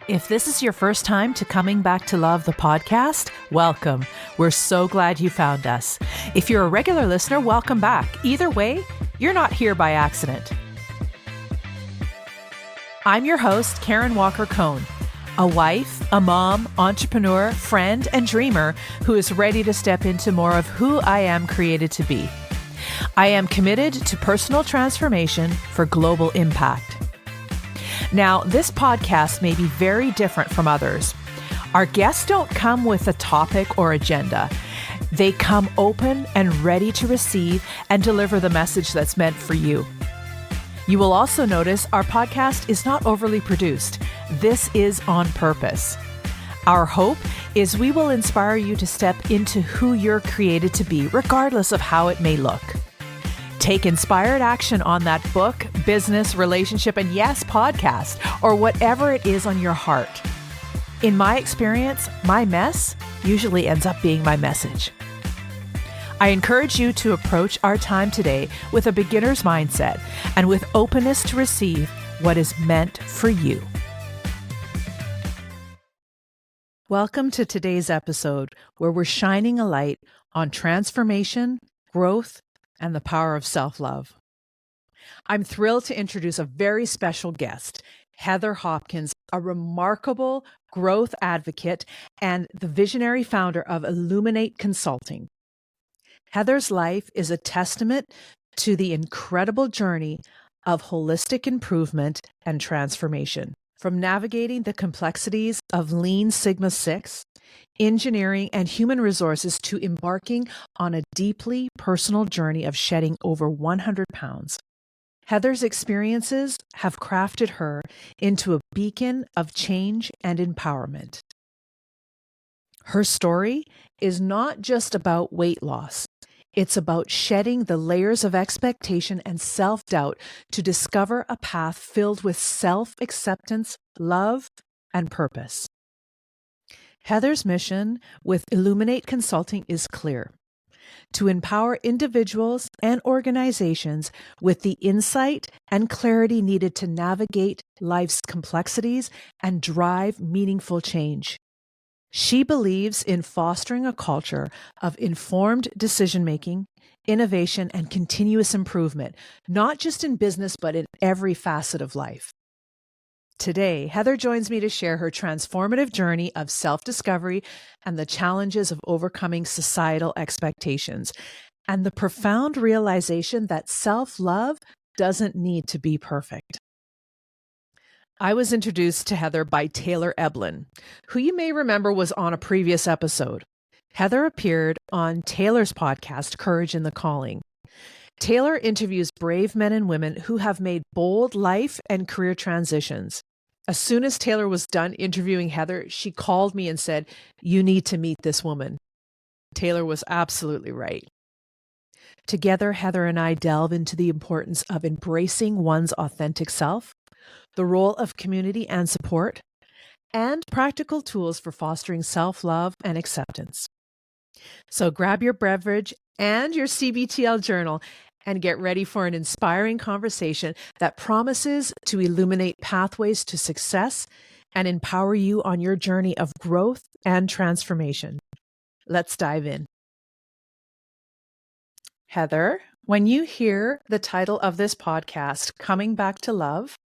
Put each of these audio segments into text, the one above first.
If this is your first time to Coming Back to Love, the podcast, welcome. We're so glad you found us. If you're a regular listener, welcome back. Either way, you're not here by accident. I'm your host, Karen Walker-Cohn, a wife, a mom, entrepreneur, friend, and dreamer who is ready to step into more of who I am created to be. I am committed to personal transformation for global impact. Now, this podcast may be very different from others. Our guests don't come with a topic or agenda. They come open and ready to receive and deliver the message that's meant for you. You will also notice our podcast is not overly produced. This is on purpose. Our hope is we will inspire you to step into who you're created to be, regardless of how it may look. Take inspired action on that book, business, relationship, and yes, podcast, or whatever it is on your heart. In my experience, my mess usually ends up being my message. I encourage you to approach our time today with a beginner's mindset and with openness to receive what is meant for you. Welcome to today's episode, where we're shining a light on transformation, growth, and the power of self-love. I'm thrilled to introduce a very special guest, Heather Hopkins, a remarkable growth advocate and the visionary founder of Illuminate Consulting. Heather's life is a testament to the incredible journey of holistic improvement and transformation. From navigating the complexities of Lean Sigma 6, engineering, and human resources to embarking on a deeply personal journey of shedding over 100 pounds. Heather's experiences have crafted her into a beacon of change and empowerment. Her story is not just about weight loss. It's about shedding the layers of expectation and self-doubt to discover a path filled with self-acceptance, love, and purpose. Heather's mission with Illuminate Consulting is clear: to empower individuals and organizations with the insight and clarity needed to navigate life's complexities and drive meaningful change. She believes in fostering a culture of informed decision-making, innovation, and continuous improvement, not just in business, but in every facet of life. Today, Heather joins me to share her transformative journey of self-discovery and the challenges of overcoming societal expectations, and the profound realization that self-love doesn't need to be perfect. I was introduced to Heather by Taylor Eblin, who you may remember was on a previous episode. Heather appeared on Taylor's podcast, Courage in the Calling. Taylor interviews brave men and women who have made bold life and career transitions. As soon as Taylor was done interviewing Heather, she called me and said, "You need to meet this woman." Taylor was absolutely right. Together, Heather and I delve into the importance of embracing one's authentic self, the role of community and support, and practical tools for fostering self-love and acceptance. So grab your beverage and your CBTL journal and get ready for an inspiring conversation that promises to illuminate pathways to success and empower you on your journey of growth and transformation. Let's dive in. Heather, when you hear the title of this podcast, Coming Back to Love,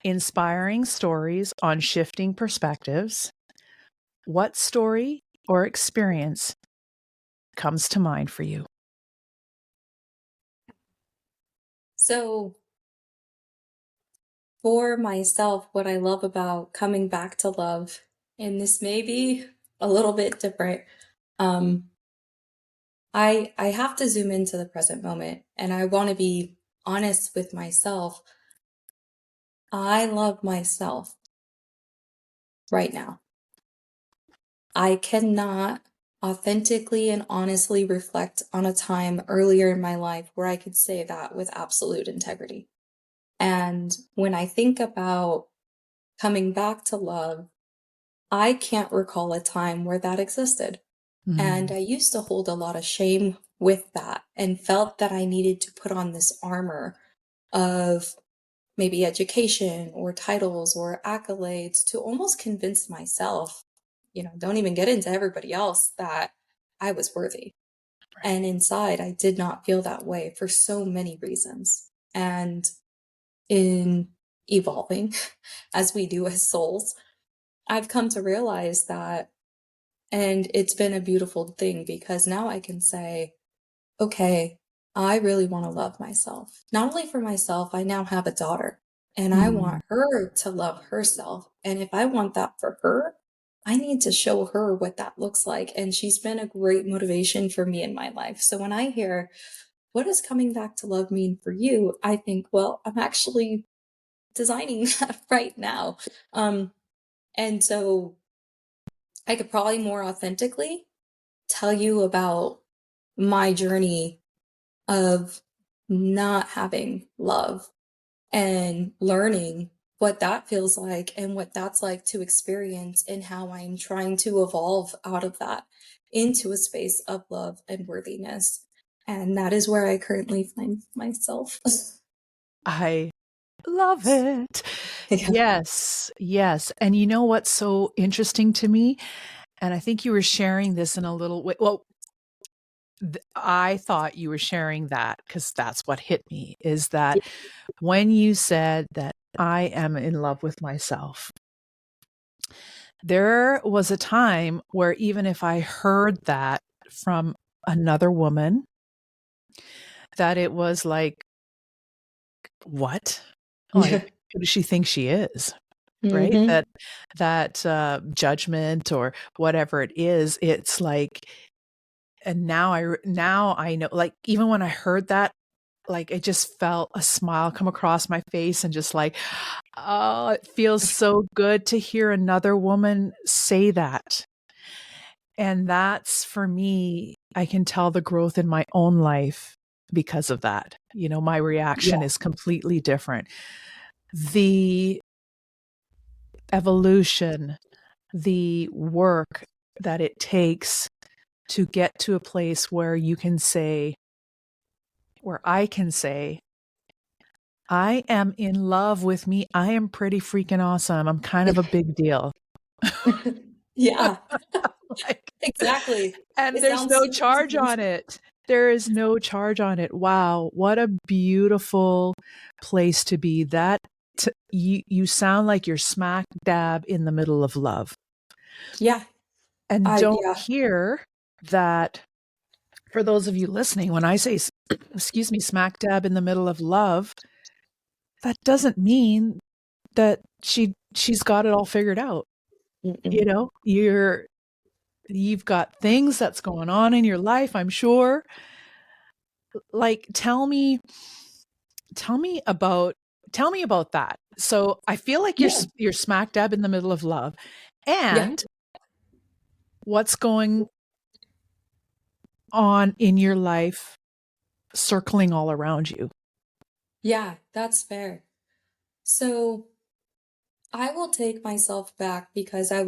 Inspiring Stories on Shifting Perspectives, what story or experience comes to mind for you? So for myself, what I love about coming back to love, and this may be a little bit different, I have to zoom into the present moment, and I want to be honest with myself. I love myself right now. I cannot authentically and honestly reflect on a time earlier in my life where I could say that with absolute integrity. And when I think about coming back to love, I can't recall a time where that existed. And I used to hold a lot of shame with that and felt that I needed to put on this armor of maybe education or titles or accolades to almost convince myself, don't even get into everybody else, that I was worthy. And Right. inside, I did not feel that way for so many reasons. And in evolving, as we do as souls, I've come to realize that, and it's been a beautiful thing because now I can say, okay, I really want to love myself. Not only for myself, I now have a daughter and I Mm. want her to love herself. And if I want that for her, I need to show her what that looks like. And she's been a great motivation for me in my life. So when I hear, what does coming back to love mean for you? I think, well, I'm actually designing that right now. Um, and so I could probably more authentically tell you about my journey of not having love and learning what that feels like and what that's like to experience, and how I'm trying to evolve out of that into a space of love and worthiness. And that is where I currently find myself. I love it. Yeah. Yes, yes. And you know what's so interesting to me? And I think you were sharing this in a little way. Well, I thought you were sharing that because that's what hit me is that when you said that I am in love with myself, there was a time where even if I heard that from another woman, that it was like, what? Like, Yeah. who does she think she is? Right? Hmm. That judgment or whatever it is, it's like, and now I know, like, even when I heard that, like, I just felt a smile come across my face and just like, oh, it feels so good to hear another woman say that. And that's for me, I can tell the growth in my own life because of that. My reaction Yeah. is completely different. The evolution, the work that it takes to get to a place where I can say, I am in love with me. I am pretty freaking awesome. I'm kind of a big deal. Yeah, Like, exactly. and It there's sounds no super charge easy. on it. There is no charge on it. Wow, what a beautiful place to be. You sound like you're smack dab in the middle of love. Yeah. And don't Yeah. hear that, for those of you listening, when I say excuse me, smack dab in the middle of love, that doesn't mean that she's got it all figured out. Mm-mm. You've got things that's going on in your life, I'm sure. Like, tell me about tell me about that. So I feel like Yeah. you're smack dab in the middle of love. Yeah. And what's going on in your life circling all around you? Yeah, that's fair. So I will take myself back because on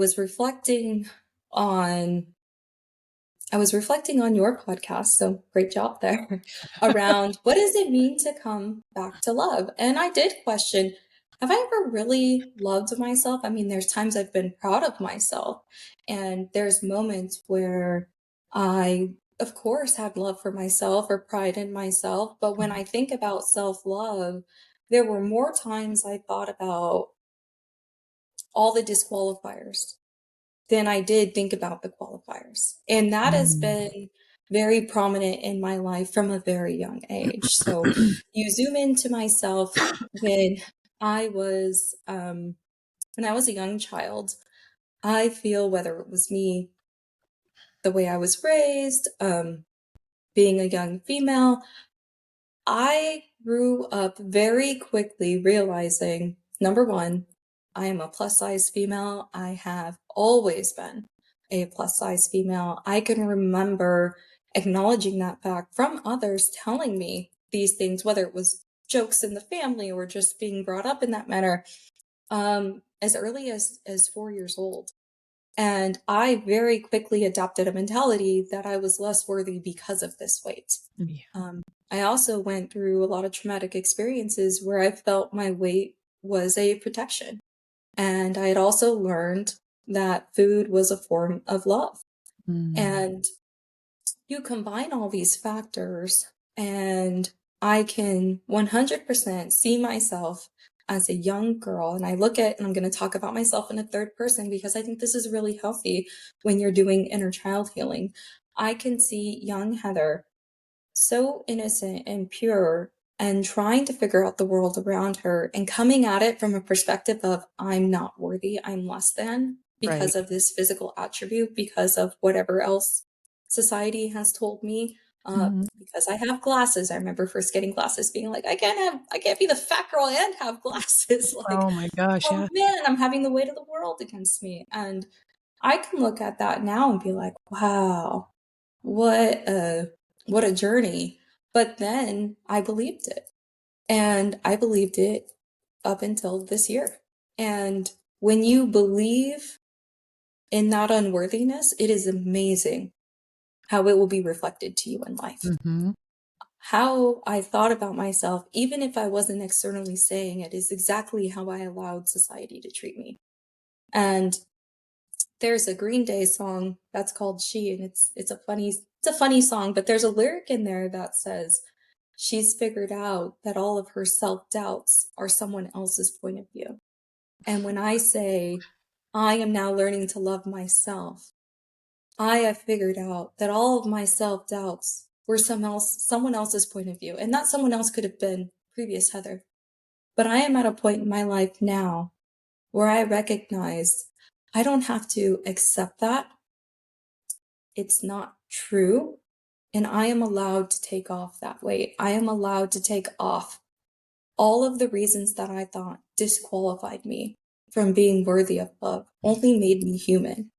I was reflecting on your podcast, so great job there, around what does it mean to come back to love? And I did question, have I ever really loved myself? I mean, there's times I've been proud of myself, and there's moments where I, of course, had love for myself or pride in myself. But when I think about self love, there were more times I thought about all the disqualifiers than I did think about the qualifiers. And that has Mm. been very prominent in my life from a very young age. So you zoom into myself when I was when I was a young child, I feel whether it was me, the way I was raised, being a young female, I grew up very quickly realizing, number one, I am a plus size female. I have always been a plus size female. I can remember acknowledging that fact from others telling me these things, whether it was jokes in the family or just being brought up in that manner, as early as 4 years old. And I very quickly adopted a mentality that I was less worthy because of this weight. Yeah. I also went through a lot of traumatic experiences where I felt my weight was a protection. And I had also learned that food was a form of love. Mm. And you combine all these factors, and I can 100% see myself as a young girl. And I look at, and I'm going to talk about myself in a third person because I think this is really healthy when you're doing inner child healing. I can see young Heather, so innocent and pure, and trying to figure out the world around her and coming at it from a perspective of, I'm not worthy, I'm less than Right. because of this physical attribute, because of whatever else society has told me. Mhm. Because I have glasses. I remember first getting glasses being like, I can't be the fat girl and have glasses. Like, Oh my gosh, oh yeah. man, I'm having the weight of the world against me. And I can look at that now and be like, wow, what a journey. But then I believed it. And I believed it up until this year. And when you believe in that unworthiness, it is amazing how it will be reflected to you in life. Mhm. How I thought about myself, even if I wasn't externally saying it, is exactly how I allowed society to treat me. And there's a Green Day song that's called She, and it's a funny song, but there's a lyric in there that says she's figured out that all of her self-doubts are someone else's point of view. And when I say I am now learning to love myself, I have figured out that all of my self-doubts were someone else's point of view. And that someone else could have been previous Heather. But I am at a point in my life now where I recognize I don't have to accept that. It's not true. And I am allowed to take off that weight. I am allowed to take off all of the reasons that I thought disqualified me from being worthy of love, only made me human.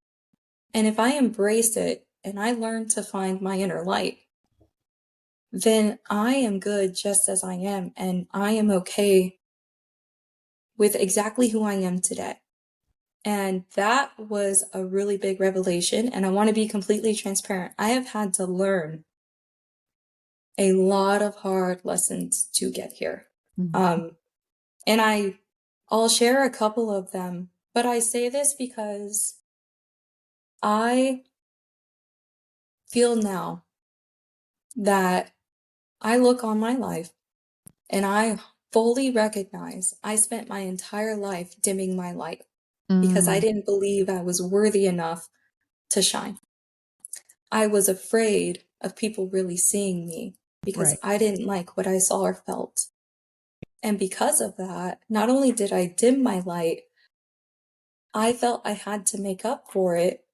And if I embrace it and I learn to find my inner light, then I am good just as I am. And I am okay with exactly who I am today. And that was a really big revelation. And I want to be completely transparent. I have had to learn a lot of hard lessons to get here. Mhm. And I'll share a couple of them, but I say this because I feel now that I look on my life and I fully recognize I spent my entire life dimming my light because I Mm. didn't believe I was worthy enough to shine. I was afraid of people really seeing me because Right. I didn't like what I saw or felt. And because of that, not only did I dim my light, I felt I had to make up for it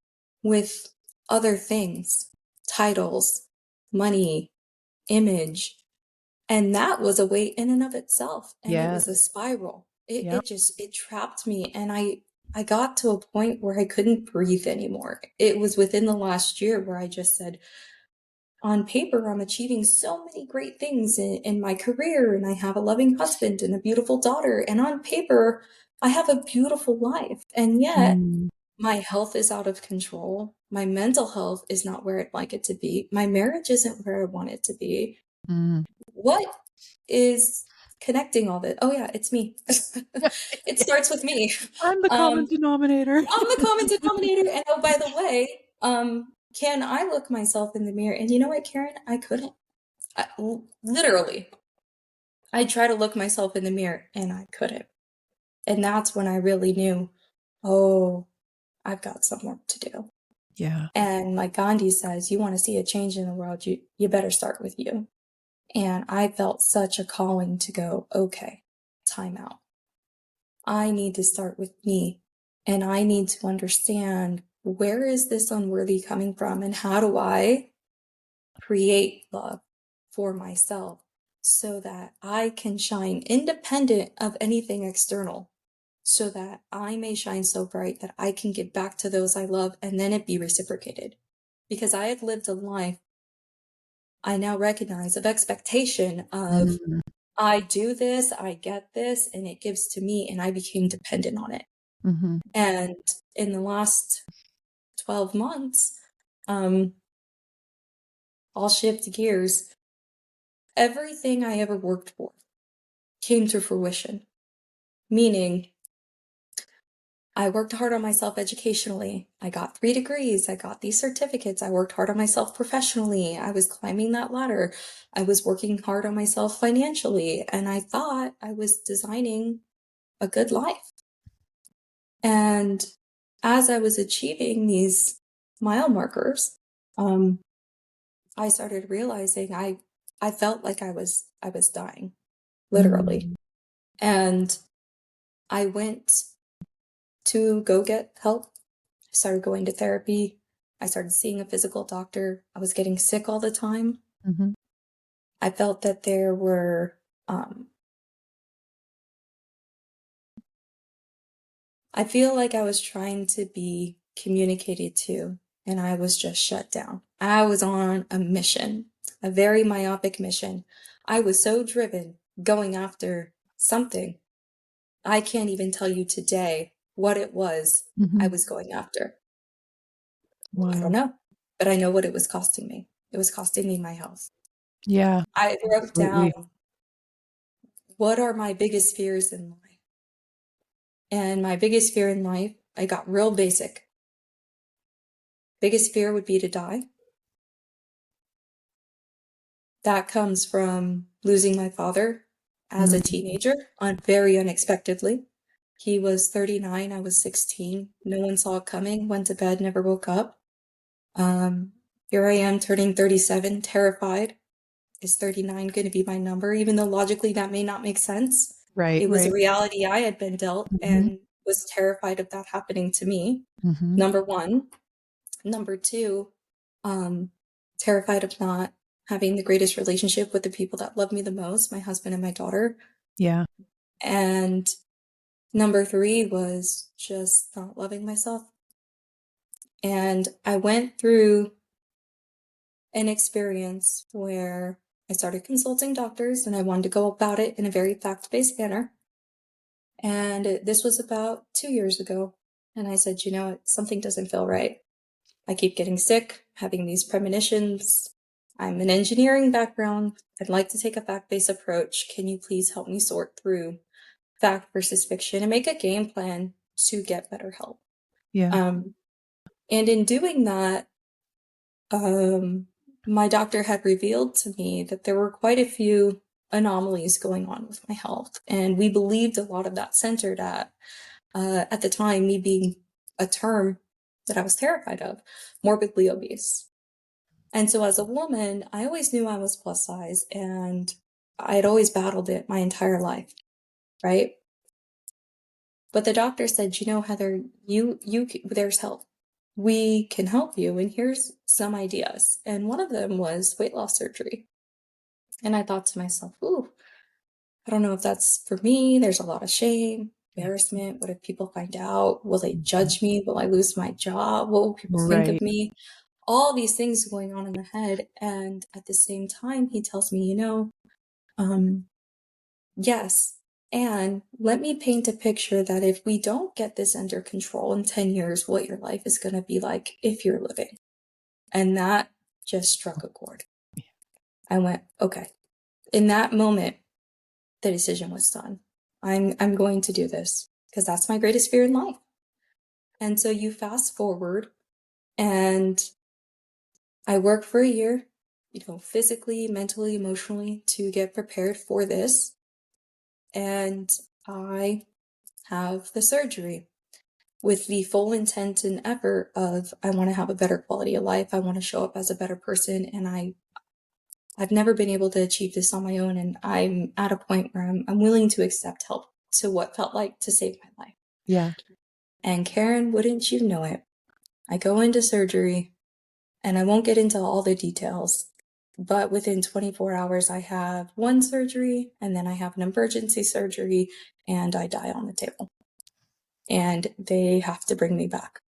with other things, titles, money, image. And that was a weight in and of itself. And it Yes. was a spiral. It, Yep. it just, it trapped me. And I got to a point where I couldn't breathe anymore. It was within the last year where I just said, on paper, I'm achieving so many great things in my career, and I have a loving husband and a beautiful daughter. And on paper, I have a beautiful life. And yet, Mm. my health is out of control. My mental health is not where I'd like it to be. My marriage isn't where I want it to be. Mm. What is connecting all this? Oh, yeah, it's me. It Yeah. starts with me. I'm the common Um, denominator. I'm the common denominator. And oh, by the way, can I look myself in the mirror? And you know what, Karen? I couldn't. Literally, I try to look myself in the mirror and I couldn't. And that's when I really knew, oh, I've got some work to do. Yeah. And like Gandhi says, you want to see a change in the world, you better start with you. And I felt such a calling to go, okay, time out. I need to start with me. And I need to understand, where is this unworthy coming from? And how do I create love for myself so that I can shine independent of anything external, so that I may shine so bright that I can give back to those I love and then it be reciprocated. Because I have lived a life I now recognize of expectation of, Mm. I do this, I get this, and it gives to me, and I became dependent on it. Mhm. And in the last 12 months, um, I'll shift gears. everything I ever worked for came to fruition. Meaning, I worked hard on myself educationally. I got 3 degrees. I got these certificates. I worked hard on myself professionally. I was climbing that ladder. I was working hard on myself financially. And I thought I was designing a good life. And as I was achieving these mile markers, I started realizing I felt like I was dying, literally. Mm. And I went to go get help. I started going to therapy. I started seeing a physical doctor. I was getting sick all the time. Mhm. I felt that there were, I feel like I was trying to be communicated to, and I was just shut down. I was on a mission, a very myopic mission. I was so driven going after something. I can't even tell you today what it was I Mhm. was going after. I don't Wow. know, but I know what it was costing me. It was costing me my health. Yeah, I wrote absolutely. down, what are my biggest fears in life? And my biggest fear in life, I got real basic. Biggest fear would be to die. That comes from losing my father as a Mm. teenager very unexpectedly. He was 39, I was 16. No one saw it coming, went to bed, never woke up. Here I am turning 37, terrified. Is 39 going to be my number? Even though logically that may not make sense. Right, It was a right. reality I had been dealt Mhm. and was terrified of that happening to me. Mhm. Number one. Number two, terrified of not having the greatest relationship with the people that love me the most, my husband and my daughter. Yeah. And number three was just not loving myself. And I went through an experience where I started consulting doctors and I wanted to go about it in a very fact-based manner. And this was about 2 years ago. And I said, something doesn't feel right. I keep getting sick, having these premonitions. I'm an engineering background. I'd like to take a fact-based approach. Can you please help me sort through fact versus fiction and make a game plan to get better help? Yeah. And in doing that, my doctor had revealed to me that there were quite a few anomalies going on with my health. And we believed a lot of that centered at the time, me being a term that I was terrified of, morbidly obese. And so as a woman, I always knew I was plus size and I had always battled it my entire life, right? But the doctor said, Heather, there's help. We can help you, and here's some ideas. And one of them was weight loss surgery. And I thought to myself, ooh, I don't know if that's for me. There's a lot of shame, Yeah. embarrassment. What if people find out? Will they Mhm. judge me? Will I lose my job? What will people think of Right. me? All these things going on in the head. And at the same time, he tells me, um, yes. And let me paint a picture that if we don't get this under control in 10 years, what your life is going to be like if you're living. And that just struck a chord. I went, okay. In that moment, the decision was done. I'm going to do this because that's my greatest fear in life. And so you fast forward and I work for a year, physically, mentally, emotionally to get prepared for this. And I have the surgery with the full intent and effort of I want to have a better quality of life. I want to show up as a better person. And I've never been able to achieve this on my own. And I'm at a point where I'm willing to accept help to what felt like to save my life. Yeah. And Karen, wouldn't you know it? I go into surgery and I won't get into all the details, but within 24 hours, I have one surgery and then I have an emergency surgery and I die on the table. And they have to bring me back.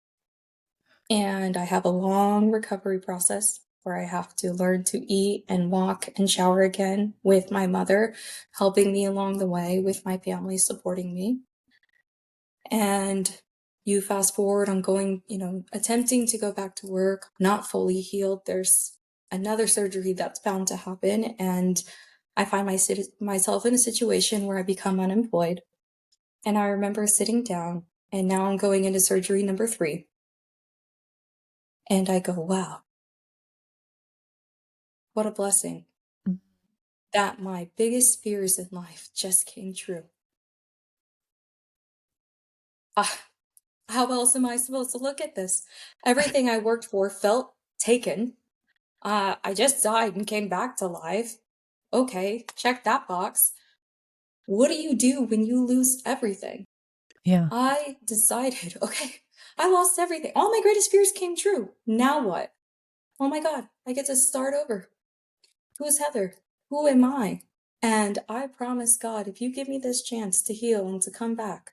And I have a long recovery process where I have to learn to eat and walk and shower again with my mother, helping me along the way, with my family supporting me. And you fast forward, I'm going, attempting to go back to work, not fully healed. There's another surgery that's bound to happen. And I find myself in a situation where I become unemployed. And I remember sitting down, and now I'm going into surgery number 3. And I go, wow, what a blessing that my biggest fears in life just came true. Ah, how else am I supposed to look at this? Everything I worked for felt taken. I just died and came back to life. Okay, check that box. What do you do when you lose everything? Yeah. I decided, okay, I lost everything. All my greatest fears came true. Now what? Oh my God, I get to start over. Who's Heather? Who am I? And I promise God, if you give me this chance to heal and to come back,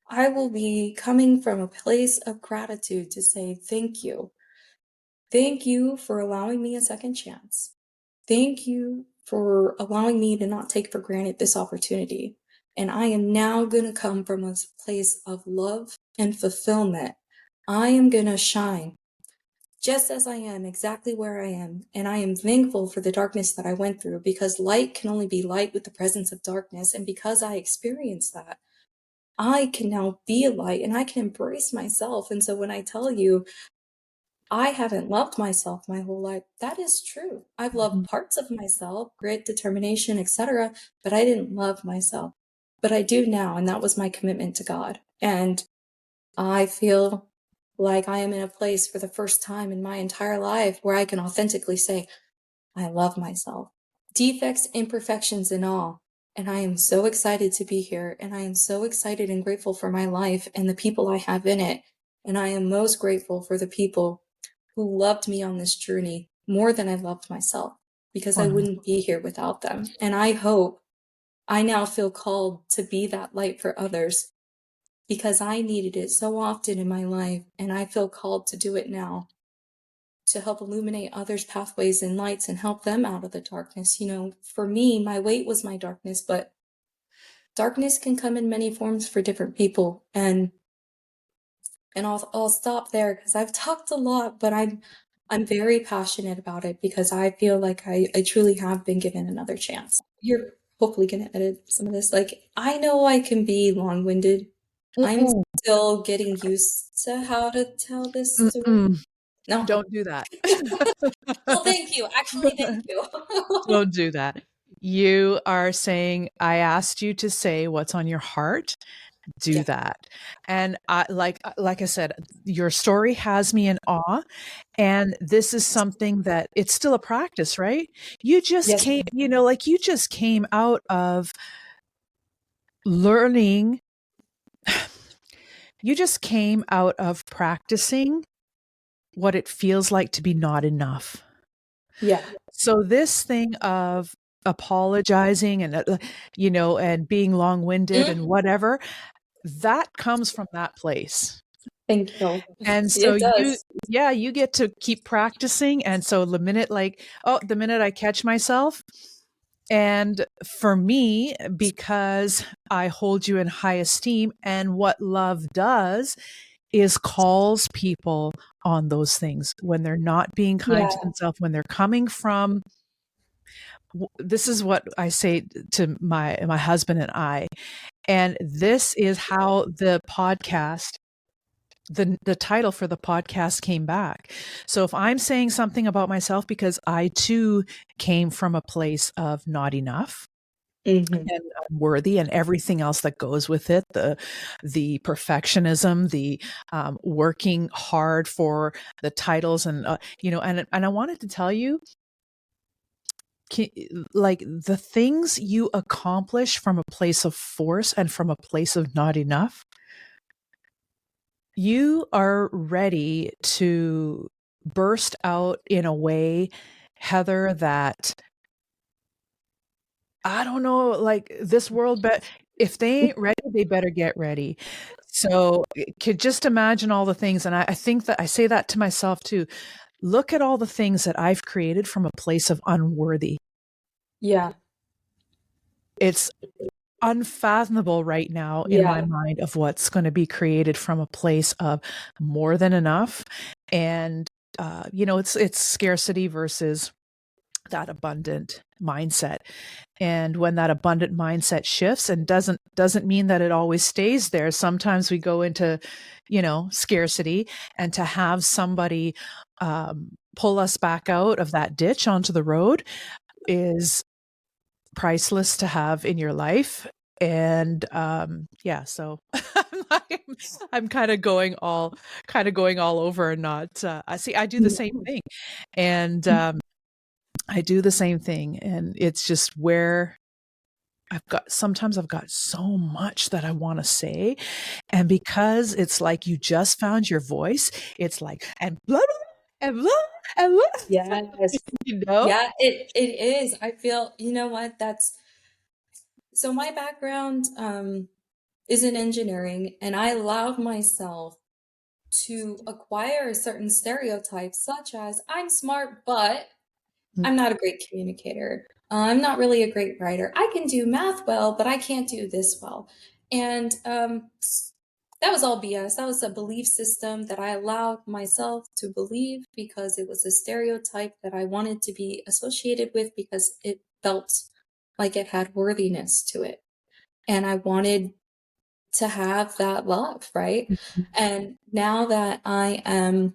I will be coming from a place of gratitude to say thank you. Thank you for allowing me a second chance. Thank you for allowing me to not take for granted this opportunity. And I am now going to come from a place of love and fulfillment. I am going to shine just as I am, exactly where I am. And I am thankful for the darkness that I went through, because light can only be light with the presence of darkness. And because I experienced that, I can now be a light and I can embrace myself. And so when I tell you, I haven't loved myself my whole life, that is true. I've loved Mhm. parts of myself, grit, determination, etc., but I didn't love myself. But I do now, and that was my commitment to God. And I feel like I am in a place for the first time in my entire life where I can authentically say, I love myself. Defects, imperfections, and all. And I am so excited to be here. And I am so excited and grateful for my life and the people I have in it. And I am most grateful for the people who loved me on this journey more than I loved myself, because I Wow. wouldn't be here without them. And I hope I now feel called to be that light for others, because I needed it so often in my life. And I feel called to do it now, to help illuminate others' pathways and lights and help them out of the darkness. You know, for me, my weight was my darkness, but darkness can come in many forms for different people. And I'll stop there because I've talked a lot, but I'm very passionate about it because I feel like I truly have been given another chance. You're hopefully gonna edit some of this. Like, I know I can be long-winded. I'm Mm-mm. still getting used to how to tell this story. Mm-mm. No. Don't do that. Well, thank you. Actually, thank you. Don't do that. You are saying, I asked you to say what's on your heart. Do Yeah. that. And like I said, your story has me in awe. And this is something that it's still a practice, right? You just Yes, came, ma'am. like you just came out of learning. You just came out of practicing what it feels like to be not enough. Yeah. So this thing of apologizing and and being long-winded and Mm, whatever, that comes from that place. thank you. And so It does. you get to keep practicing. And so the minute I catch myself, and for me, because I hold you in high esteem, and what love does is calls people on those things when they're not being kind to Yeah. themselves, when they're coming from, this is what I say to my husband and I, and this is how the title for the podcast came back. So if I'm saying something about myself, because I too came from a place of not enough Hmm. and unworthy and everything else that goes with it, the perfectionism, the working hard for the titles, and and I wanted to tell you, can, like, the things you accomplish from a place of force and from a place of not enough, you are ready to burst out in a way, Heather, that I don't know, like this world, but if they ain't ready, they better get ready. So could just imagine all the things. And I think that I say that to myself too. Look at all the things that I've created from a place of unworthy. Yeah. It's unfathomable right now in my Yeah. mind of what's going to be created from a place of more than enough. And it's scarcity versus that abundant mindset. And when that abundant mindset shifts, and doesn't mean that it always stays there. Sometimes we go into, scarcity, and to have somebody pull us back out of that ditch onto the road is priceless to have in your life. And so I'm kind of going all over, and not I see I do the same thing. And I do the same thing, and it's just where sometimes I've got so much that I want to say. And because it's like you just found your voice, it's like, and blah, blah, and blah, and blah. Yes. You know? Yeah, it is. I feel, you know what, so my background is in engineering, and I allowed myself to acquire certain stereotypes, such as I'm smart, but I'm not a great communicator. I'm not really a great writer. I can do math well, but I can't do this well. And that was all BS. That was a belief system that I allowed myself to believe because it was a stereotype that I wanted to be associated with because it felt like it had worthiness to it. And I wanted to have that love, right? And now that I am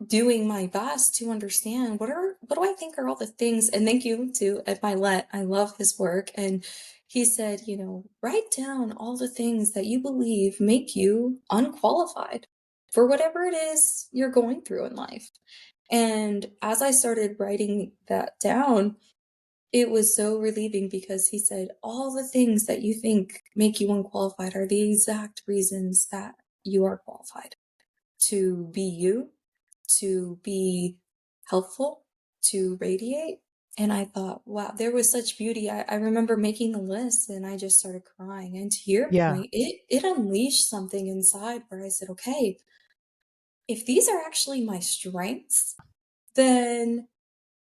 doing my best to understand what do I think are all the things, and thank you to Ed Milet, I love his work, and he said, write down all the things that you believe make you unqualified for whatever it is you're going through in life. And as I started writing that down, it was so relieving because he said all the things that you think make you unqualified are the exact reasons that you are qualified to be you, to be helpful, to radiate. And I thought, wow, there was such beauty. I remember making the list and I just started crying. And to your Yeah. point, it unleashed something inside where I said, okay, if these are actually my strengths, then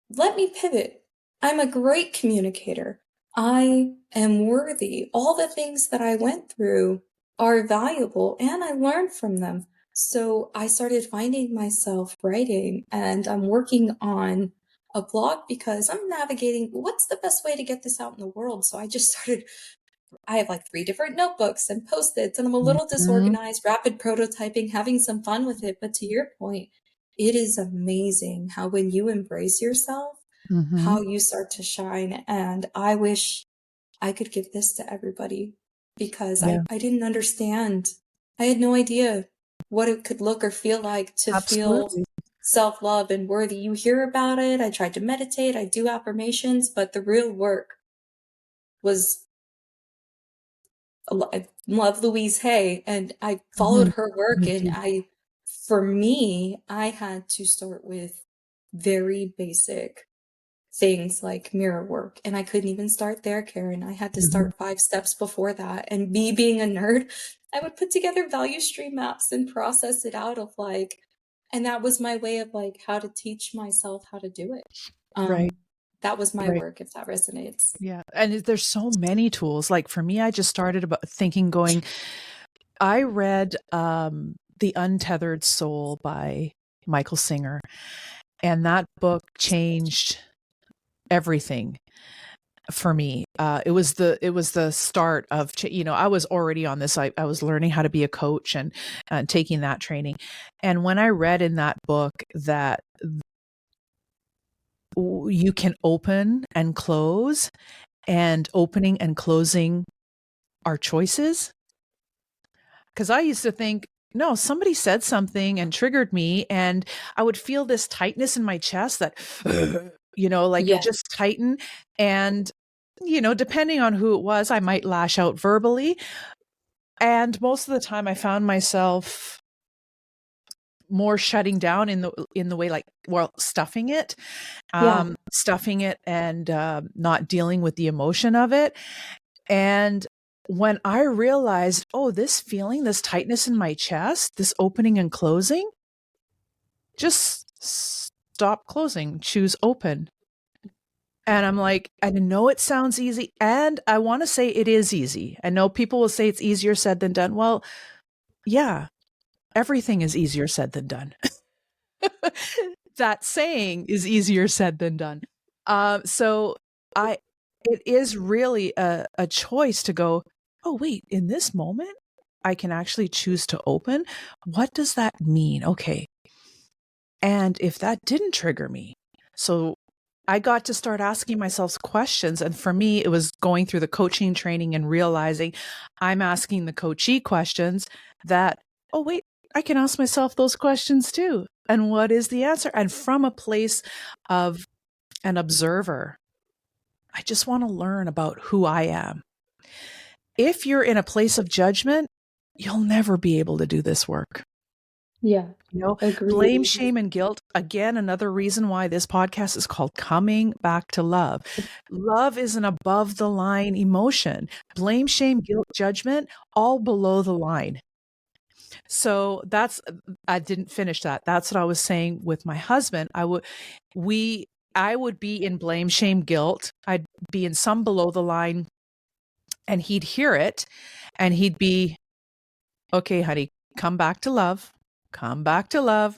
let me pivot. I'm a great communicator. I am worthy. All the things that I went through are valuable and I learned from them. So I started finding myself writing, and I'm working on a blog because I'm navigating what's the best way to get this out in the world. So I have like 3 different notebooks and Post-its, and I'm a little Mhm. disorganized, rapid prototyping, having some fun with it. But to your point, it is amazing how when you embrace yourself, Mhm. how you start to shine. And I wish I could give this to everybody because Yeah, I didn't understand. I had no idea what it could look or feel like to feel absolutely. self-love and worthy. You hear about it. I tried to meditate, I do affirmations, but the real work was I love Louise Hay, and I followed Mhm. her work, Me and too. for me, I had to start with very basic things like mirror work, and I couldn't even start there, Karen. I had to Mhm. start 5 steps before that, and me being a nerd, I would put together value stream maps and process it out of and that was my way of how to teach myself how to do it. Right, That was my right. work, if that resonates. Yeah, and there's so many tools. Like for me, I just started about thinking, going, I read The Untethered Soul by Michael Singer, and that book changed everything for me. It was the start of I was already on this. I was learning how to be a coach and taking that training. And when I read in that book that you can open and close, and opening and closing are choices, because I used to think, no, somebody said something and triggered me, and I would feel this tightness in my chest that, like it would Yes. just tighten. And, depending on who it was, I might lash out verbally. And most of the time, I found myself more shutting down in the way, like, well, Yeah. stuffing it, and not dealing with the emotion of it. And when I realized, oh, this feeling, this tightness in my chest, this opening and closing, just stop closing, choose open. And I'm like, I know it sounds easy. And I want to say it is easy. I know people will say it's easier said than done. Well, yeah, everything is easier said than done. that saying is easier said than done. So I, it is really a choice to go, oh, wait, in this moment, I can actually choose to open. What does that mean? Okay. And if that didn't trigger me, so I got to start asking myself questions. And for me, it was going through the coaching training and realizing I'm asking the coachee questions that, oh, wait, I can ask myself those questions too. And what is the answer? And from a place of an observer, I just want to learn about who I am. If you're in a place of judgment, you'll never be able to do this work. Yeah. You know, Agreed. blame, shame, and guilt. Again, another reason why this podcast is called Coming Back to Love. Love is an above the line emotion. Blame, shame, guilt, judgment, all below the line. So I didn't finish that. That's what I was saying with my husband. I would be in blame, shame, guilt. I'd be in some below the line, and he'd hear it and he'd be, okay, honey, come back to love. Come back to love.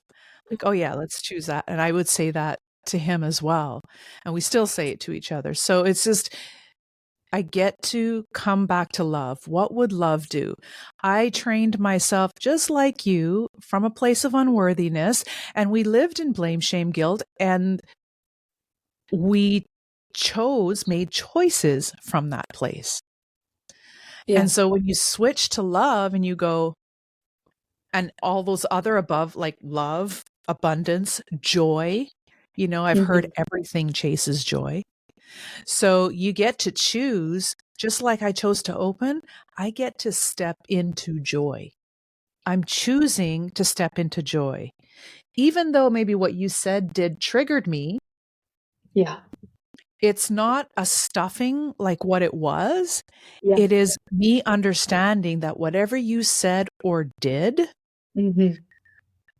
Like, oh yeah, let's choose that. And I would say that to him as well. And we still say it to each other. So it's just, I get to come back to love. What would love do? I trained myself just like you from a place of unworthiness, and we lived in blame, shame, guilt, and we made choices from that place. Yeah. And so when you switch to love and you go, and all those other above, like love, abundance, joy, I've heard everything chases joy. So you get to choose, just like I chose to open, I get to step into joy. I'm choosing to step into joy. Even though maybe what you said triggered me, Yeah. it's not a stuffing like what it was. Yeah. It is me understanding that whatever you said or did,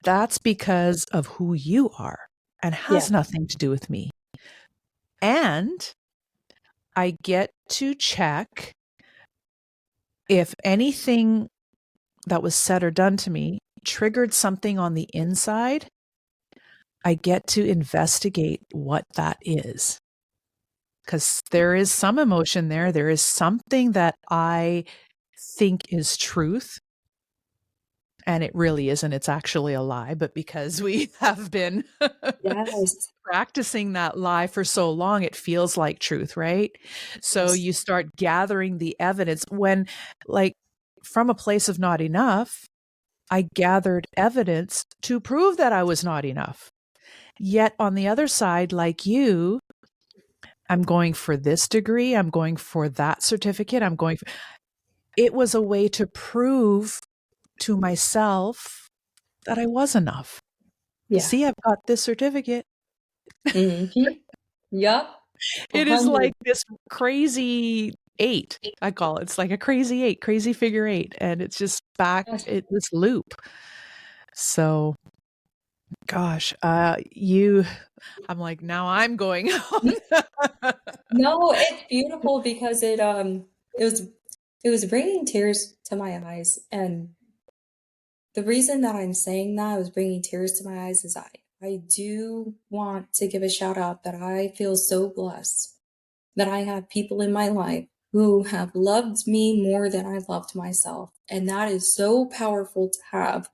that's because of who you are and has Yeah. nothing to do with me. And I get to check if anything that was said or done to me triggered something on the inside. I get to investigate what that is. Because there is some emotion there. There is something that I think is truth. And it really isn't. It's actually a lie. But because we have been Yes. practicing that lie for so long, it feels like truth, right? So Yes. you start gathering the evidence when, like, from a place of not enough, I gathered evidence to prove that I was not enough. Yet on the other side, like you, I'm going for this degree, I'm going for that certificate, it was a way to prove to myself that I was enough. Yeah. See, I've got this certificate. Yup. It is like 100. this crazy 8, I call it. It's like a crazy 8, crazy figure 8, and it's just back Yes. at this loop. So, gosh, I'm like, now I'm going on. No, it's beautiful because it was bringing tears to my eyes, and the reason that I'm saying that was bringing tears to my eyes is I do want to give a shout out that I feel so blessed that I have people in my life who have loved me more than I loved myself. And that is so powerful to have.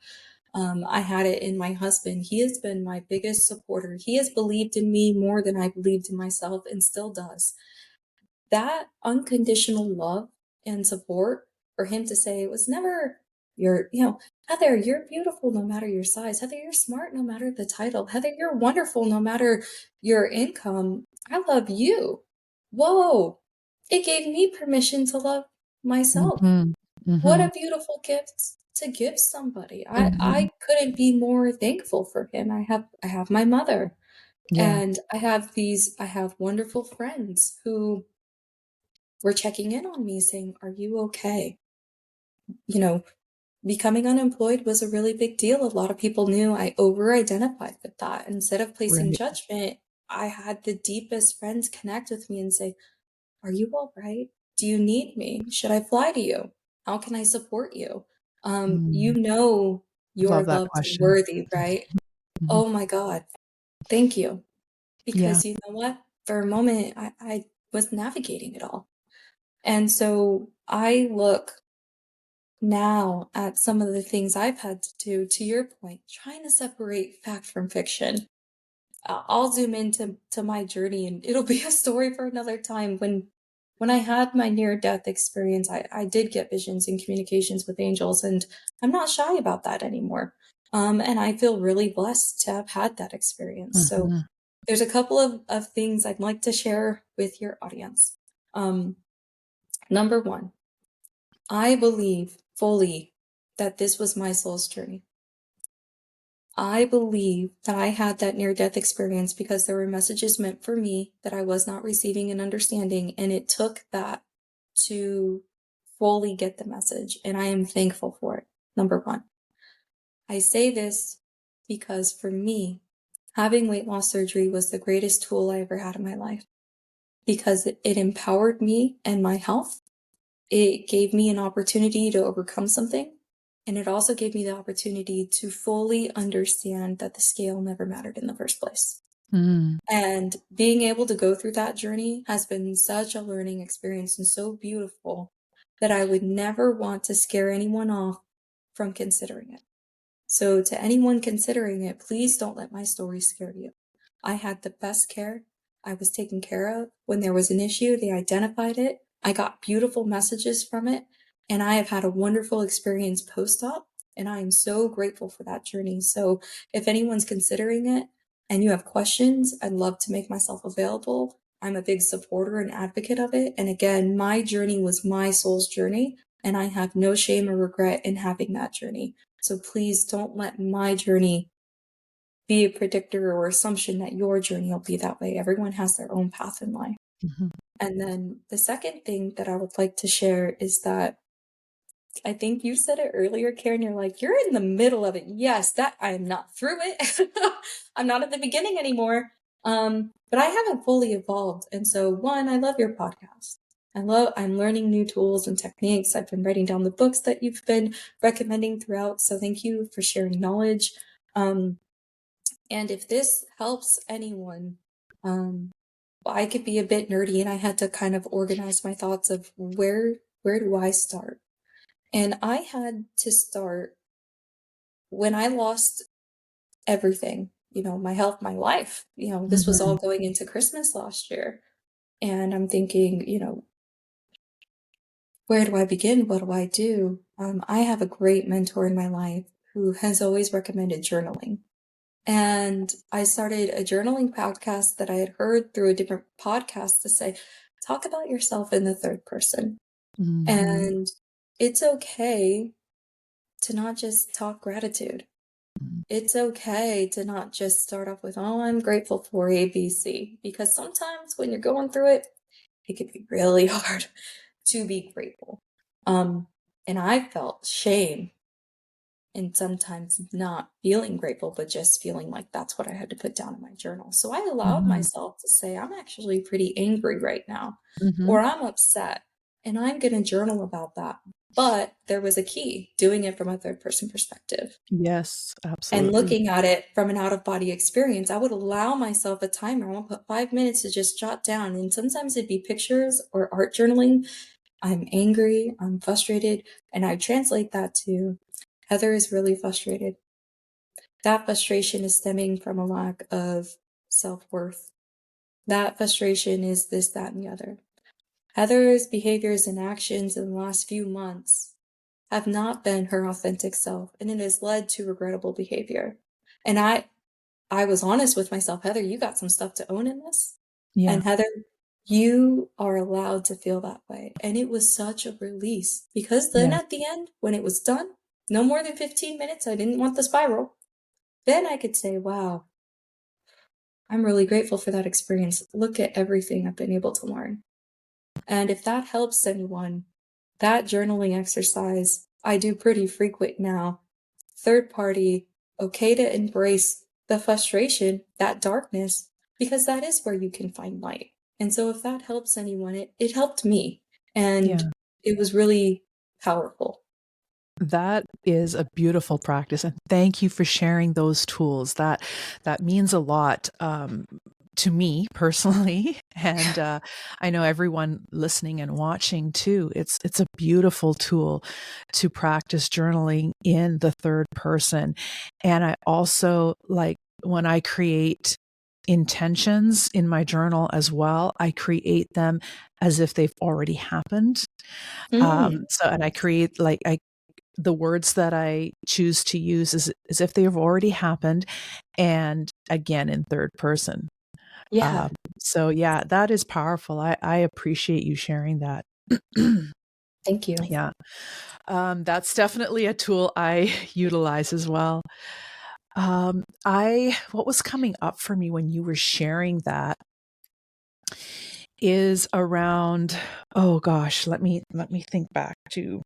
I had it in my husband. He has been my biggest supporter. He has believed in me more than I believed in myself and still does. That unconditional love and support for him to say it was never Heather, you're beautiful no matter your size. Heather, you're smart no matter the title. Heather, you're wonderful no matter your income. I love you. Whoa. It gave me permission to love myself. Mhm, What mhm, a beautiful gift to give somebody. I mhm. I couldn't be more thankful for him. I have my mother, Yeah, and I have wonderful friends who were checking in on me saying, "Are you okay?" You know, becoming unemployed was a really big deal. A lot of people knew I over-identified with that. Instead of placing right. judgment, I had the deepest friends connect with me and say, "Are you all right? Do you need me? Should I fly to you? How can I support you? Mm, You know I you're love that loved and question. worthy, right?" Mhm. Oh my God. Thank you. Yeah. Because you know what? For a moment, I was navigating it all. And so I look now at some of the things I've had to do, to your point, trying to separate fact from fiction. I'll zoom into my journey, and it'll be a story for another time. When I had my near death experience, I did get visions and communications with angels, and I'm not shy about that anymore. And I feel really blessed to have had that experience. So Mhm. there's a couple of things I'd like to share with your audience. Um, Number one, I believe fully that this was my soul's journey. I believe that I had that near death experience because there were messages meant for me that I was not receiving and understanding, and it took that to fully get the message, and I am thankful for it. Number one, I say this because for me, having weight loss surgery was the greatest tool I ever had in my life because it empowered me and my health. It gave me an opportunity to overcome something. And it also gave me the opportunity to fully understand that the scale never mattered in the first place. Mm. And being able to go through that journey has been such a learning experience and so beautiful that I would never want to scare anyone off from considering it. So, to anyone considering it, please don't let my story scare you. I had the best care. I was taken care of. When there was an issue, they identified it. I got beautiful messages from it. And I have had a wonderful experience post op. And I am so grateful for that journey. So, if anyone's considering it and you have questions, I'd love to make myself available. I'm a big supporter and advocate of it. And again, my journey was my soul's journey. And I have no shame or regret in having that journey. So please don't let my journey be a predictor or assumption that your journey will be that way. Everyone has their own path in life. Mhm. And then the second thing that I would like to share is that I think you said it earlier, Karen. You're like, you're in the middle of it. Yes, that I am not through it. I'm not at the beginning anymore. But I haven't fully evolved. And so, one, I love your podcast. I'm learning new tools and techniques. I've been writing down the books that you've been recommending throughout. So thank you for sharing knowledge. Um, and if this helps anyone, um, I could be a bit nerdy, and I had to kind of organize my thoughts of where do I start? And I had to start when I lost everything, my health, my life. This was all Mhm. going into Christmas last year. And I'm thinking, where do I begin? What do I do? I have a great mentor in my life who has always recommended journaling. And I started a journaling podcast that I had heard through a different podcast to say, talk about yourself in the third person. Mhm. And it's okay to not just talk gratitude. Mhm. It's okay to not just start off with, oh, I'm grateful for ABC, because sometimes when you're going through it, it can be really hard to be grateful. Um, and I felt shame and sometimes not feeling grateful, but just feeling like that's what I had to put down in my journal. So I allowed Mhm. myself to say, I'm actually pretty angry right now, Mhm. or I'm upset, and I'm going to journal about that. But there was a key doing it from a third person perspective. Yes, And absolutely. looking at it from an out of body experience, I would allow myself a timer. I'll put 5 minutes to just jot down. And sometimes it'd be pictures or art journaling. I'm angry, I'm frustrated. And I translate that to Heather is really frustrated. That frustration is stemming from a lack of self worth. That frustration is this, that, and the other. Heather's behaviors and actions in the last few months have not been her authentic self, and it has led to regrettable behavior. And I was honest with myself, Heather, you got some stuff to own in this. Yeah. And Heather, you are allowed to feel that way. And it was such a release because then Yeah. at the end, when it was done, no more than 15 minutes, I didn't want the spiral. Then I could say, wow, I'm really grateful for that experience. Look at everything I've been able to learn. And if that helps anyone, that journaling exercise I do pretty frequent now. Third party, okay to embrace the frustration, that darkness, because that is where you can find light. And so if that helps anyone, it helped me. And Yeah. it was really powerful. That is a beautiful practice, and thank you for sharing those tools. That means a lot to me personally, and I know everyone listening and watching too. It's a beautiful tool to practice journaling in the third person, and I also like when I create intentions in my journal as well. I create them as if they've already happened. Mm, And I create like I the words that I choose to use as if they have already happened, and again in third person. yeah, Um, so yeah, that is powerful. I appreciate you sharing that. thank you. Yeah, that's definitely a tool I utilize as well. I what was coming up for me when you were sharing that is around. Oh gosh, let me think back to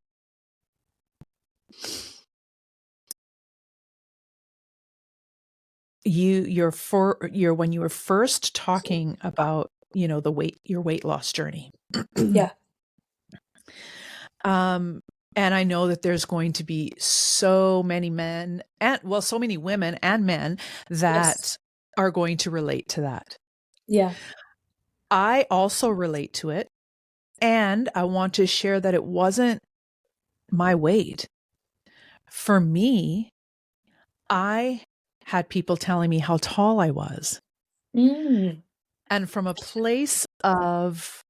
your when you were first talking about the your weight loss journey. Yeah, um and I know that there's going to be so many men and well so many women and men yes, that are going to relate to that. yeah. I also relate to it, and I want to share that it wasn't my weight. For me, I had people telling me how tall I was, Mm, and from a place of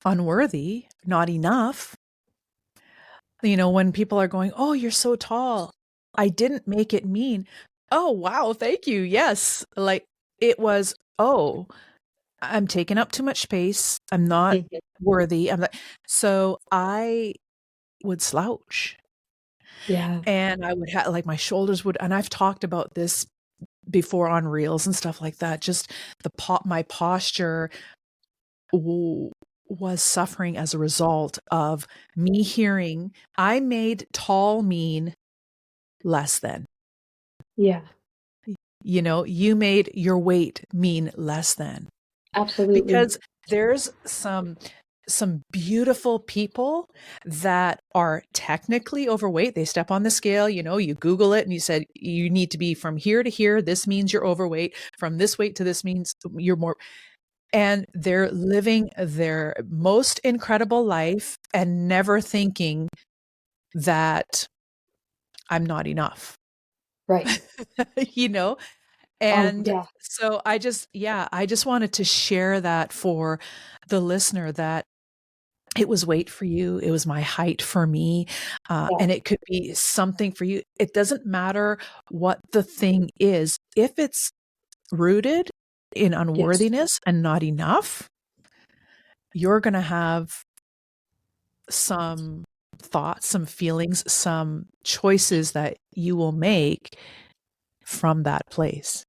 unworthy, not enough. When people are going, "Oh, you're so tall." I didn't make it mean, "Oh, wow, thank you. Yes." Like it was, "Oh, I'm taking up too much space. I'm not mhm. worthy." So I would slouch, Yeah, and I would have like my shoulders would, and I've talked about this before on reels and stuff like that. Just my posture w- was suffering as a result of me hearing I made tall mean less than. yeah, You made your weight mean less than. absolutely. Because there's some beautiful people that are technically overweight. They step on the scale, you Google it and you said you need to be from here to here. This means you're overweight. From this weight to this means you're more. And they're living their most incredible life and never thinking that I'm not enough. Right. you know? Oh, And yeah, so I just wanted to share that for the listener that it was weight for you. It was my height for me. yeah, And it could be something for you. It doesn't matter what the thing is. If it's rooted in yes. unworthiness and not enough, you're going to have some thoughts, some feelings, some choices that you will make from that place.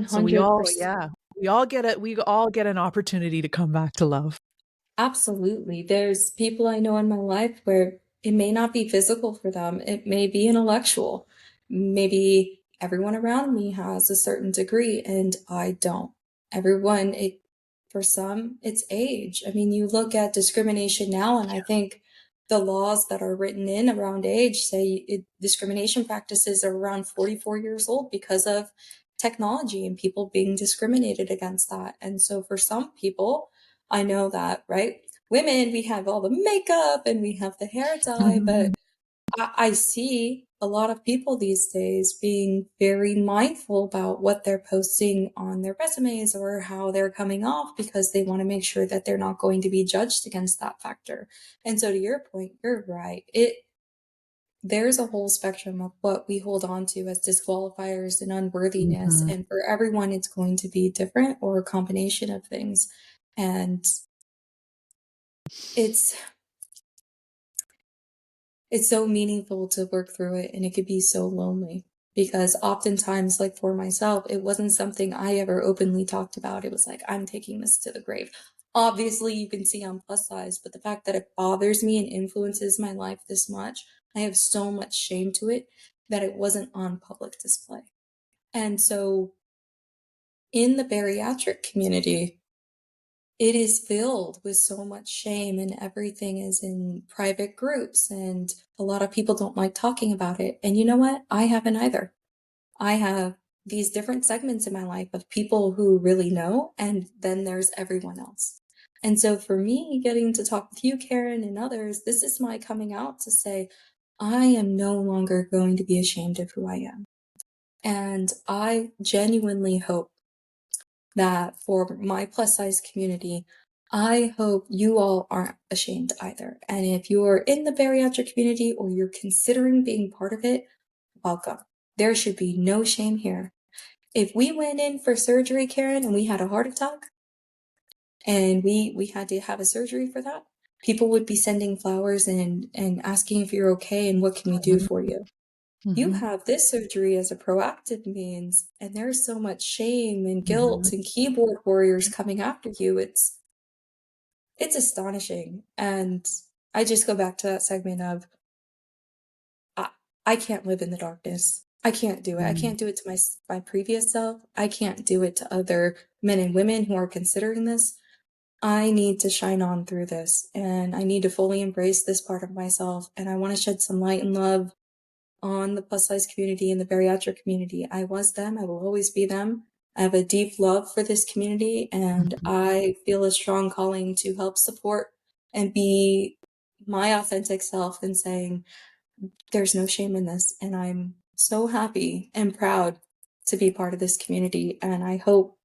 So 100%. we all get an opportunity to come back to love. Absolutely. There's people I know in my life where it may not be physical for them, it may be intellectual. Maybe everyone around me has a certain degree and I don't. Everyone, for some, it's age. I mean, you look at discrimination now, and I think the laws that are written in around age say discrimination practices are around 44 years old because of technology and people being discriminated against that. And so for some people, I know that, right? Women, we have all the makeup and we have the hair dye, but I see a lot of people these days being very mindful about what they're posting on their resumes or how they're coming off because they want to make sure that they're not going to be judged against that factor. And so to your point, you're right. There's a whole spectrum of what we hold on to as disqualifiers and unworthiness. Mhm. And for everyone, it's going to be different or a combination of things. And it's it's so meaningful to work through it, and it could be so lonely because oftentimes, like for myself, it wasn't something I ever openly talked about. It was like, I'm taking this to the grave. Obviously, you can see I'm plus size, but the fact that it bothers me and influences my life this much, I have so much shame to it that it wasn't on public display. And so in the bariatric community, it is filled with so much shame, and everything is in private groups, and a lot of people don't like talking about it. And you know what? I haven't either. I have these different segments in my life of people who really know, and then there's everyone else. And so for me, getting to talk with you, Karen, and others, this is my coming out to say, I am no longer going to be ashamed of who I am. And I genuinely hope that for my plus size community, I hope you all aren't ashamed either. And if you're in the bariatric community or you're considering being part of it, welcome. There should be no shame here. If we went in for surgery, Karen, and we had a heart attack and we had to have a surgery for that, people would be sending flowers and asking if you're okay and what can we do for you. You have this surgery as a proactive means, and there's so much shame and guilt and keyboard warriors coming after you. It's astonishing. And I just go back to that segment of I can't live in the darkness. I can't do it. I can't do it to my previous self. I can't do it to other men and women who are considering this. I need to shine on through this, and I need to fully embrace this part of myself. And I want to shed some light and love on the plus size community and the bariatric community. I was them. I will always be them. I have a deep love for this community, and I feel a strong calling to help support and be my authentic self and saying, there's no shame in this. And I'm so happy and proud to be part of this community. And I hope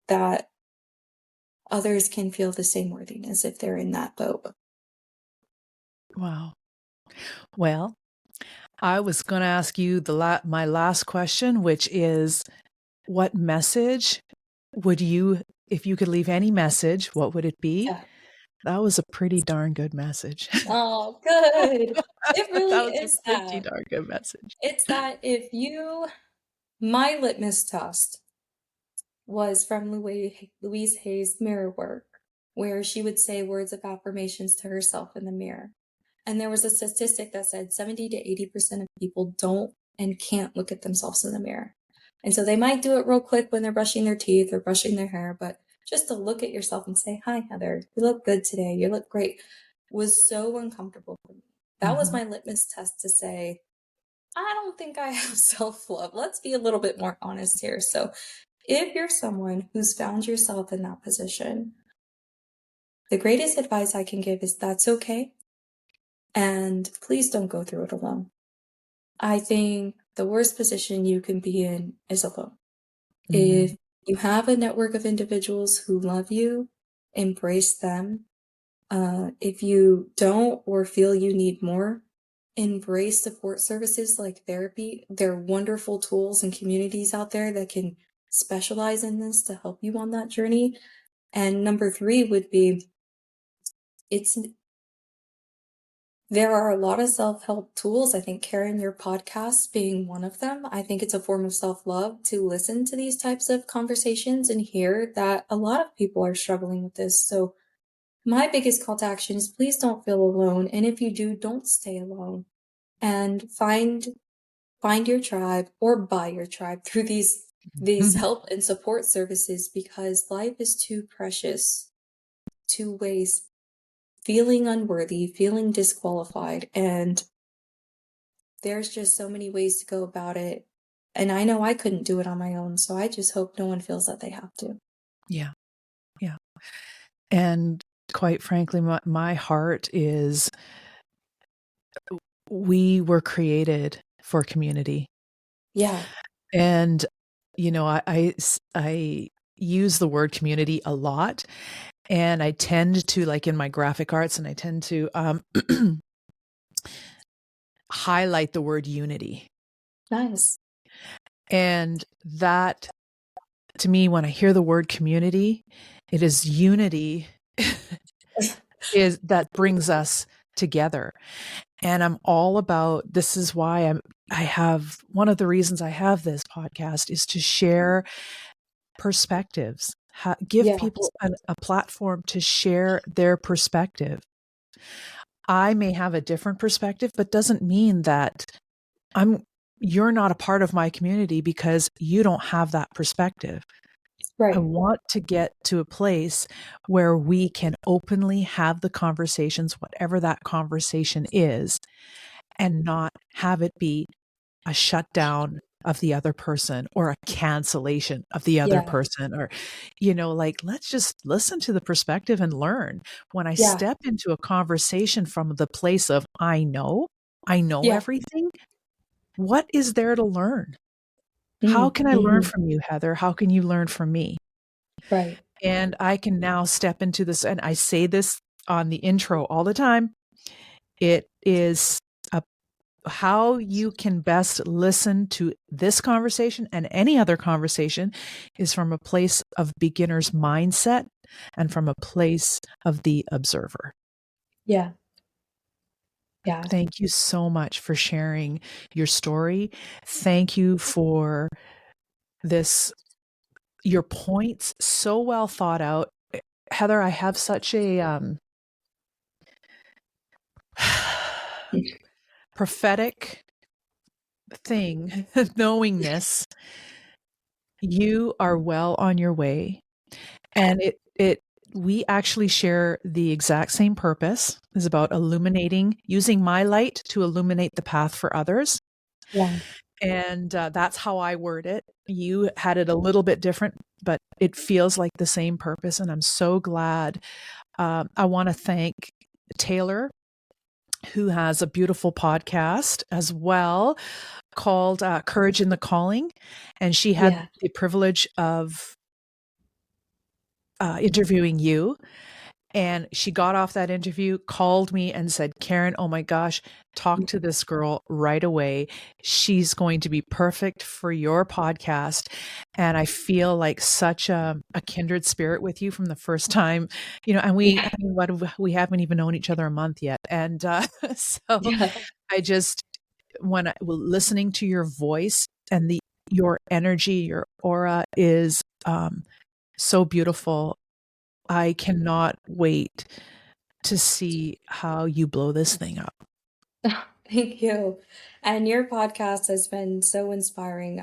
that others can feel the same worthiness if they're in that boat. Wow. Well, I was going to ask you my last question, which is, what message would you, if you could leave any message, what would it be? Yeah. That was a pretty darn good message. Oh, good. It really That was is a pretty that. darn good message. It's that my litmus test was from Louise Hay's mirror work, where she would say words of affirmations to herself in the mirror. And there was a statistic that said 70 to 80% of people don't and can't look at themselves in the mirror. And so they might do it real quick when they're brushing their teeth or brushing their hair, but just to look at yourself and say, hi, Heather, you look good today, you look great, was so uncomfortable for me. That was my litmus test to say, I don't think I have self-love. Let's be a little bit more honest here. So if you're someone who's found yourself in that position, the greatest advice I can give is that's okay. And please don't go through it alone. I think the worst position you can be in is alone. If you have a network of individuals who love you, embrace them. If you don't or feel you need more, embrace support services like therapy. There are wonderful tools and communities out there that can specialize in this to help you on that journey. And number 3 would be, there are a lot of self-help tools. I think, Karen, your podcast being one of them. I think it's a form of self-love to listen to these types of conversations and hear that a lot of people are struggling with this. So my biggest call to action is please don't feel alone. And if you do, don't stay alone. And find your tribe or buy your tribe through these help and support services, because life is too precious to waste feeling unworthy, feeling disqualified. And there's just so many ways to go about it. And I know I couldn't do it on my own. So I just hope no one feels that they have to. Yeah. Yeah. And quite frankly, my heart is, we were created for community. Yeah. And, I use the word community a lot, and I tend to, like in my graphic arts, and I tend to highlight the word unity. Nice. And that, to me, when I hear the word community, it is unity is that brings us together. And I'm all about, this is why I have, one of the reasons I have this podcast is to share perspectives, give people a platform to share their perspective. I may have a different perspective, but doesn't mean that you're not a part of my community because you don't have that perspective. I Right. want to get to a place where we can openly have the conversations, whatever that conversation is, and not have it be a shutdown of the other person or a cancellation of the other Yeah. person, or, like, let's just listen to the perspective and learn. When I Yeah. step into a conversation from the place of, I know Yeah. everything, what is there to learn? How Mm. can I learn Mhm. from you, Heather? How can you learn from me? Right. And I can now step into this, and I say this on the intro all the time. It is a, how you can best listen to this conversation and any other conversation is from a place of beginner's mindset and from a place of the observer. Yeah. Yeah. Thank you so much for sharing your story. Thank you for this, your points so well thought out. Heather, I have such a prophetic thing, knowingness. You are well on your way. And we actually share the exact same purpose, is about illuminating, using my light to illuminate the path for others. Yeah. And that's how I word it. You had it a little bit different, but it feels like the same purpose. And I'm so glad. I want to thank Taylor, who has a beautiful podcast as well called Courage in the Calling. And she had Yeah. the privilege of interviewing you. And she got off that interview, called me and said, Karen, oh my gosh, talk to this girl right away. She's going to be perfect for your podcast. And I feel like such a kindred spirit with you from the first time, and Yeah. we haven't even known each other a month yet. And so Yeah. I just, listening to your voice and your energy, your aura is so beautiful. I cannot wait to see how you blow this thing up. Thank you. And your podcast has been so inspiring.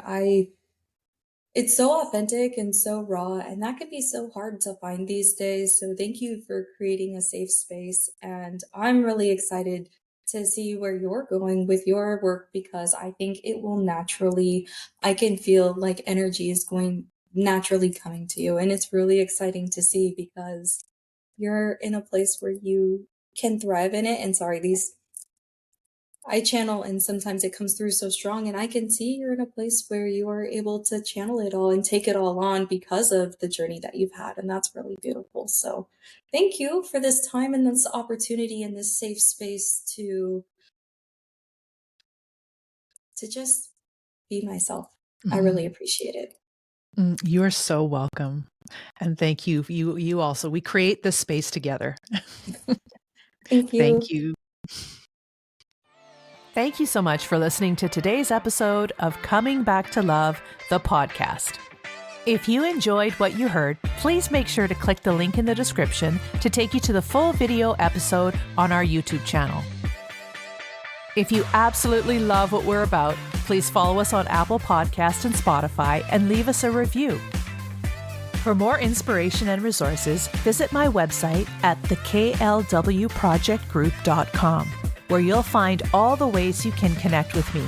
It's so authentic and so raw, and that can be so hard to find these days. So thank you for creating a safe space. And I'm really excited to see where you're going with your work because I think it will naturally, I can feel like energy is going naturally coming to you. And it's really exciting to see because you're in a place where you can thrive in it. And sorry, these I channel and sometimes it comes through so strong and I can see you're in a place where you are able to channel it all and take it all on because of the journey that you've had and that's really beautiful. So, thank you for this time and this opportunity and this safe space to just be myself. I really Mhm. appreciate it. You are so welcome. And thank you. You also, we create this space together. Thank Thank you. you. Thank you so much for listening to today's episode of Coming Back to Love, the podcast. If you enjoyed what you heard, please make sure to click the link in the description to take you to the full video episode on our YouTube channel. If you absolutely love what we're about, please follow us on Apple Podcasts and Spotify and leave us a review. For more inspiration and resources, visit my website at theklwprojectgroup.com, where you'll find all the ways you can connect with me.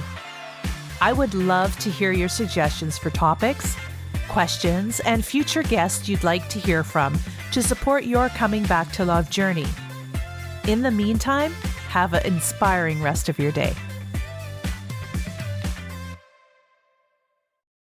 I would love to hear your suggestions for topics, questions, and future guests you'd like to hear from to support your coming back to love journey. In the meantime, have an inspiring rest of your day.